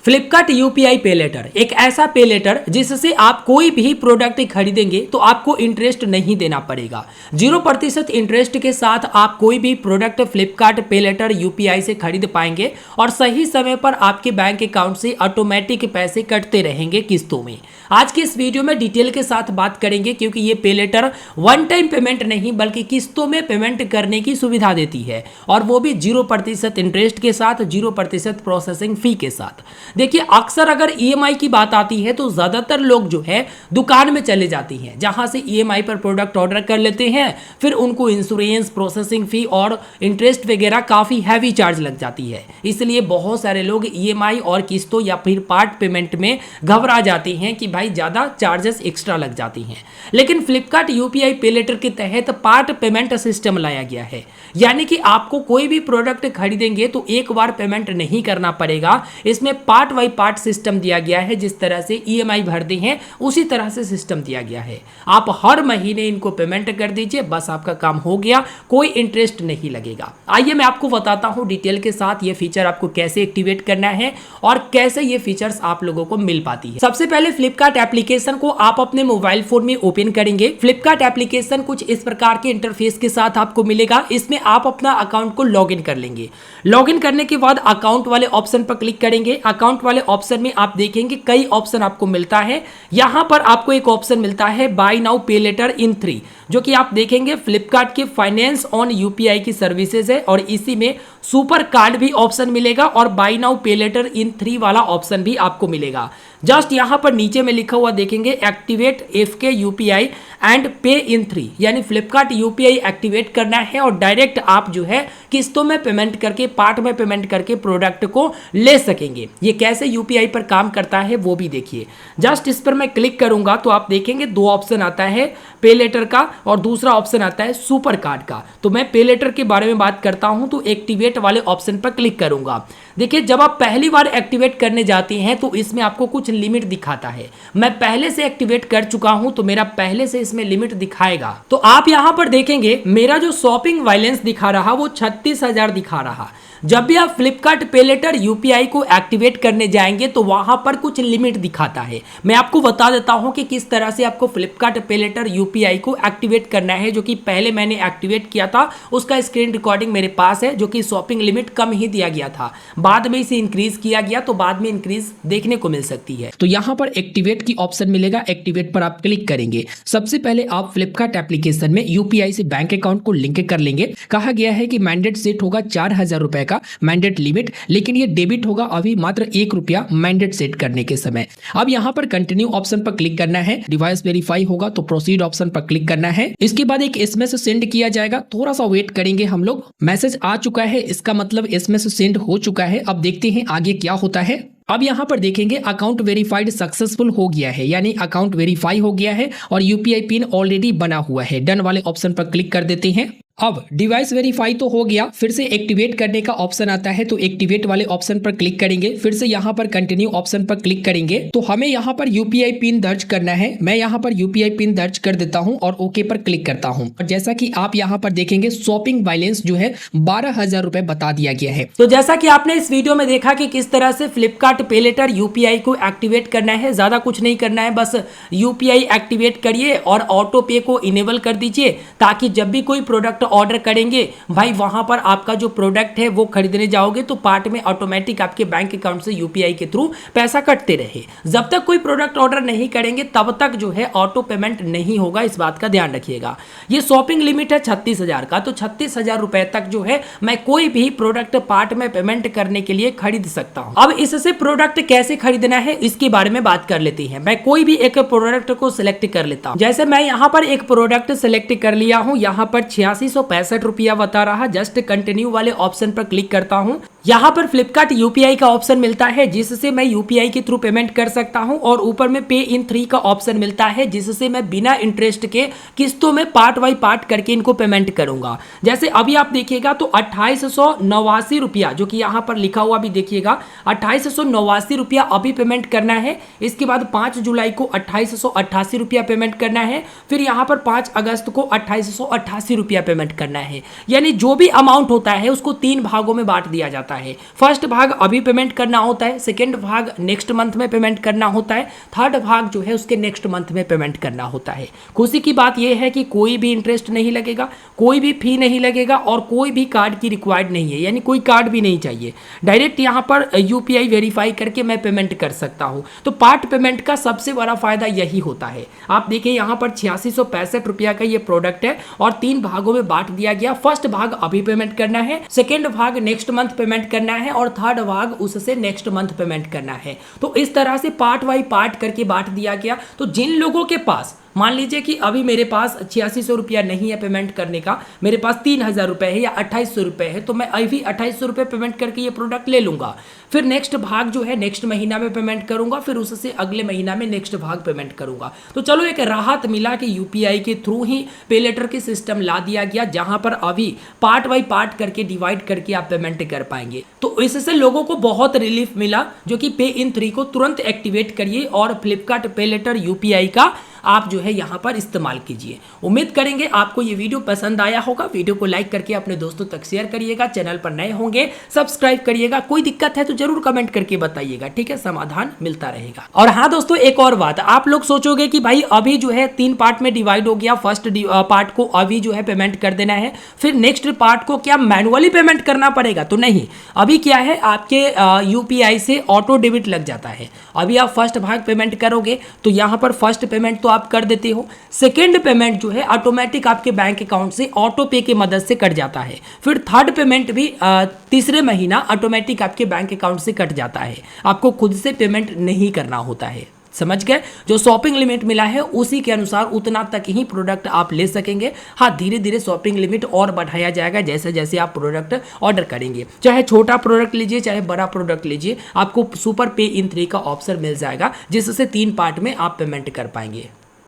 Flipkart UPI पे letter एक ऐसा पे लेटर जिससे आप कोई भी प्रोडक्ट खरीदेंगे तो आपको इंटरेस्ट नहीं देना पड़ेगा। 0% इंटरेस्ट के साथ आप कोई भी प्रोडक्ट फ्लिपकार्ट पे लेटर यूपीआई से खरीद पाएंगे और सही समय पर आपके बैंक अकाउंट से ऑटोमेटिक पैसे कटते रहेंगे किस्तों में। आज के इस वीडियो में डिटेल के साथ बात करेंगे क्योंकि ये पे लेटर वन टाइम पेमेंट नहीं बल्कि किस्तों में पेमेंट करने की सुविधा देती है और वो भी 0% इंटरेस्ट के साथ, 0% प्रोसेसिंग फी के साथ। देखिए अक्सर अगर ईएमआई की बात आती है तो ज्यादातर लोग जो है दुकान में चले जाती हैं जहां से ईएमआई पर प्रोडक्ट ऑर्डर कर लेते हैं, फिर उनको इंश्योरेंस, प्रोसेसिंग फी और इंटरेस्ट वगैरह काफी हैवी चार्ज लग जाती है। इसलिए बहुत सारे लोग ईएमआई और किस्तों या फिर पार्ट पेमेंट में घबरा जाते हैं कि भाई ज्यादा चार्जेस एक्स्ट्रा लग जाती हैं। लेकिन फ्लिपकार्ट यूपीआई पे लेटर के तहत पार्ट पेमेंट सिस्टम लाया गया है, यानी कि आपको कोई भी प्रोडक्ट खरीदेंगे तो एक बार पेमेंट नहीं करना पड़ेगा। इसमें पार्ट बाई पार्ट सिस्टम दिया गया है। जिस तरह से ईएमआई भरते हैं उसी तरह से सिस्टम दिया गया है। आप हर महीने इनको पेमेंट कर दीजिए, बस आपका काम हो गया, कोई इंटरेस्ट नहीं लगेगा। आइए मैं आपको बताता हूं डिटेल के साथ ये फीचर आपको कैसे एक्टिवेट करना है और कैसे ये फीचर्स आप लोगों को मिल पाती है। सबसे पहले फ्लिपकार्ट एप्लीकेशन को आप अपने मोबाइल फोन में ओपन करेंगे। फ्लिपकार्ट एप्लीकेशन कुछ इस प्रकार के इंटरफेस के साथ आपको मिलेगा। इसमें आप अपना अकाउंट को लॉगिन कर लेंगे। लॉगिन करने के बाद अकाउंट वाले ऑप्शन पर क्लिक करेंगे। अकाउंट वाले ऑप्शन में आप देखेंगे कई ऑप्शन आपको मिलता है। यहां पर आपको एक ऑप्शन मिलता है बाय नाउ पे लेटर इन 3, जो कि आप देखेंगे फ्लिपकार्ट के फाइनेंस ऑन यूपीआई की सर्विसेज है और इसी में सुपर कार्ड भी ऑप्शन मिलेगा और बाय नाउ पे लेटर इन 3 वाला ऑप्शन भी आपको मिलेगा। जस्ट यहां पर नीचे में लिखा हुआ देखेंगे एक्टिवेट एफके यूपीआई एंड पे इन 3, यानी फ्लिपकार्ट यूपीआई एक्टिवेट करना है और डायरेक्ट आप जो है किस्तों में पेमेंट करके, पार्ट में पेमेंट करके प्रोडक्ट को ले सकेंगे। ये कैसे यूपीआई पर काम करता है वो भी देखिए। जस्ट इस पर मैं क्लिक करूंगा तो आप देखेंगे दो ऑप्शन आता है, पे लेटर का और दूसरा ऑप्शन आता है सुपर कार्ड का। तो मैं पे लेटर के बारे में बात करता हूं तो एक्टिवेट वाले ऑप्शन पर क्लिक करूंगा। देखिए जब आप पहली बार एक्टिवेट करने जाते हैं तो इसमें आपको कुछ लिमिट दिखाता है। मैं पहले से एक्टिवेट कर चुका हूं तो मेरा पहले से इसमें लिमिट दिखाएगा। तो आप यहां पर देखेंगे मेरा जो शॉपिंग बैलेंस दिखा रहा वो 36,000 दिखा रहा। जब भी आप फ्लिपकार्ट पे लेटर यूपीआई को एक्टिवेट करने जाएंगे तो वहां पर कुछ लिमिट दिखाता है। मैं आपको बता देता हूं कि किस तरह से आपको फ्लिपकार्ट पे लेटर यूपीआई को एक्टिवेट करना है, जो कि पहले मैंने एक्टिवेट किया था। उसका स्क्रीन रिकॉर्डिंग मेरे पास है, जो कि शॉपिंग लिमिट कम ही दिया गया था, बाद में इसे इंक्रीज किया गया तो बाद में इंक्रीज देखने को मिल सकती है। तो यहां पर एक्टिवेट की ऑप्शन मिलेगा, एक्टिवेट पर आप क्लिक करेंगे। सबसे पहले आप फ्लिपकार्ट एप्लीकेशन में यूपीआई से बैंक अकाउंट को लिंक कर लेंगे। कहा गया है कि मैंडेट सेट होगा 4,000 रुपए का मैंडेट लिमिट, लेकिन ये डेबिट होगा अभी मात्र 1 रुपया मैंडेट सेट करने के समय। अब यहाँ पर कंटिन्यू ऑप्शन पर क्लिक करना है। डिवाइस वेरीफाई होगा तो प्रोसीड ऑप्शन पर क्लिक करना है। इसके बाद एक एसएमएस सेंड किया जाएगा, थोड़ा सा वेट करेंगे हम लोग। मैसेज आ चुका है, इसका मतलब एसएमएस सेंड हो चुका है। अब देखते हैं आगे क्या होता है। अब यहाँ पर देखेंगे अकाउंट वेरीफाइड सक्सेसफुल हो गया है, यानी अकाउंट वेरीफाई हो गया है और यूपीआई पिन ऑलरेडी बना हुआ है। डन वाले ऑप्शन पर क्लिक कर देते हैं। अब डिवाइस वेरीफाई तो हो गया, फिर से एक्टिवेट करने का ऑप्शन आता है तो एक्टिवेट वाले ऑप्शन पर क्लिक करेंगे। फिर से यहाँ पर कंटिन्यू ऑप्शन पर क्लिक करेंगे तो हमें यहाँ पर यूपीआई पिन दर्ज करना है। मैं यहाँ पर यूपीआई पिन दर्ज कर देता हूँ और ओके पर क्लिक करता हूँ। और जैसा कि आप यहाँ पर देखेंगे शॉपिंग बैलेंस जो है 12,000 रुपए बता दिया गया है। तो जैसा कि आपने इस वीडियो में देखा कि किस तरह से फ्लिपकार्ट पे लेटर यूपीआई को एक्टिवेट करना है। ज्यादा कुछ नहीं करना है, बस यूपीआई एक्टिवेट करिए और ऑटो पे को इनेबल कर दीजिए ताकि जब भी कोई प्रोडक्ट ऑर्डर करेंगे भाई वहां पर आपका जो प्रोडक्ट है वो खरीदने जाओगे तो पार्ट में ऑटोमेटिक आपके बैंक अकाउंट से यूपीआई के थ्रू पैसा कटते रहे। जब तक कोई प्रोडक्ट ऑर्डर नहीं करेंगे तब तक जो है ऑटो पेमेंट नहीं होगा, इस बात का ध्यान रखिएगा। ये शॉपिंग लिमिट है 36,000 का, तो 36,000 रुपए तक जो है मैं कोई भी प्रोडक्ट पार्ट में पेमेंट करने के लिए खरीद सकता हूं। अब इससे प्रोडक्ट कैसे खरीदना है इसके बारे में बात कर लेते हैं। मैं कोई भी एक प्रोडक्ट को सिलेक्ट कर लेता हूं। जैसे मैं यहां पर एक प्रोडक्ट सिलेक्ट कर लिया हूं, यहां पर 8665 रुपया बता रहा। जस्ट कंटिन्यू वाले ऑप्शन पर क्लिक करता हूं। यहाँ पर फ्लिपकार्ट यूपीआई का ऑप्शन मिलता है जिससे मैं यूपीआई के थ्रू पेमेंट कर सकता हूं और ऊपर में पे इन 3 का ऑप्शन मिलता है जिससे मैं बिना इंटरेस्ट के किस्तों में पार्ट बाई पार्ट करके इनको पेमेंट करूंगा। जैसे अभी आप देखिएगा तो 2889 रुपया, जो कि यहाँ पर लिखा हुआ भी देखिएगा 2889 रुपया अभी पेमेंट करना है। इसके बाद 5 जुलाई को 2888 रुपया पेमेंट करना है। फिर यहाँ पर 5 अगस्त को 2888 रुपया पेमेंट करना है। यानी जो भी अमाउंट होता है उसको 3 भागों में बांट दिया जाता जाता है। फर्स्ट भाग अभी पेमेंट करना होता है, सेकेंड भाग नेक्स्ट मंथ में पेमेंट करना होता है, थर्ड भाग जो है उसके नेक्स्ट मंथ में पेमेंट करना होता है। खुशी की बात यह है कि कोई भी इंटरेस्ट नहीं लगेगा, कोई भी फी नहीं लगेगा और कोई भी कार्ड की रिक्वायर्ड नहीं है, यानी कोई कार्ड भी नहीं चाहिए। डायरेक्ट यहाँ पर यूपीआई वेरीफाई करके मैं पेमेंट कर सकता हूँ। तो पार्ट पेमेंट का सबसे बड़ा फायदा यही होता है। आप देखिए यहाँ पर 8665 रुपया का ये प्रोडक्ट है और 3 भागों में बांट दिया गया। फर्स्ट भाग अभी पेमेंट करना है, सेकेंड भाग नेक्स्ट मंथ पेमेंट करना है और थर्ड भाग उससे नेक्स्ट मंथ पेमेंट करना है। तो इस तरह से पार्ट बाई पार्ट करके बांट दिया गया। तो जिन लोगों के पास मान लीजिए कि अभी मेरे पास 8600 रुपया नहीं है पेमेंट करने का, मेरे पास 3000 रुपये है या 2800 रुपये है, तो मैं अभी 2800 रुपये पेमेंट करके ये प्रोडक्ट ले लूंगा। फिर नेक्स्ट भाग जो है नेक्स्ट महीना में पेमेंट करूंगा, फिर उससे अगले महीना में नेक्स्ट भाग पेमेंट करूंगा। तो चलो एक राहत मिला कि यूपीआई के थ्रू ही पे लेटर के सिस्टम ला दिया गया, जहां पर अभी पार्ट बाई पार्ट करके डिवाइड करके आप पेमेंट कर पाएंगे। तो इससे लोगों को बहुत रिलीफ मिला, जो कि पे इन 3 को तुरंत एक्टिवेट करिए और फ्लिपकार्ट पे लेटर यूपीआई का आप जो है यहाँ पर इस्तेमाल कीजिए। उम्मीद करेंगे आपको ये वीडियो पसंद आया होगा। वीडियो को लाइक करके अपने दोस्तों तक शेयर करिएगा, चैनल पर नए होंगे सब्सक्राइब करिएगा, कोई दिक्कत है तो जरूर कमेंट करके बताइएगा, ठीक है, समाधान मिलता रहेगा। और हाँ दोस्तों, एक और बात, आप लोग सोचोगे कि भाई अभी जो है 3 पार्ट में डिवाइड हो गया, फर्स्ट पार्ट को अभी जो है पेमेंट कर देना है, फिर नेक्स्ट पार्ट को क्या मैनुअली पेमेंट करना पड़ेगा? तो नहीं, अभी क्या है आपके यूपीआई से ऑटो डेबिट लग जाता है। अभी आप फर्स्ट भाग पेमेंट करोगे तो यहाँ पर फर्स्ट पेमेंट तो आप कर देते हो, सेकेंड पेमेंट जो है ऑटोमेटिक आपके बैंक अकाउंट से ऑटो पे की मदद से कट जाता है, फिर थर्ड पेमेंट भी तीसरे महीना ऑटोमेटिक आपके बैंक अकाउंट से कट जाता है। आपको खुद से पेमेंट नहीं करना होता है। समझ गए? जो शॉपिंग लिमिट मिला है उसी के अनुसार उतना तक ही प्रोडक्ट आप ले सकेंगे। हाँ, धीरे धीरे शॉपिंग लिमिट और बढ़ाया जाएगा जैसे जैसे आप प्रोडक्ट ऑर्डर करेंगे। चाहे छोटा प्रोडक्ट लीजिए चाहे बड़ा प्रोडक्ट लीजिए, आपको सुपर पे इन 3 का ऑप्शन मिल जाएगा, जिससे 3 पार्ट में आप पेमेंट कर पाएंगे।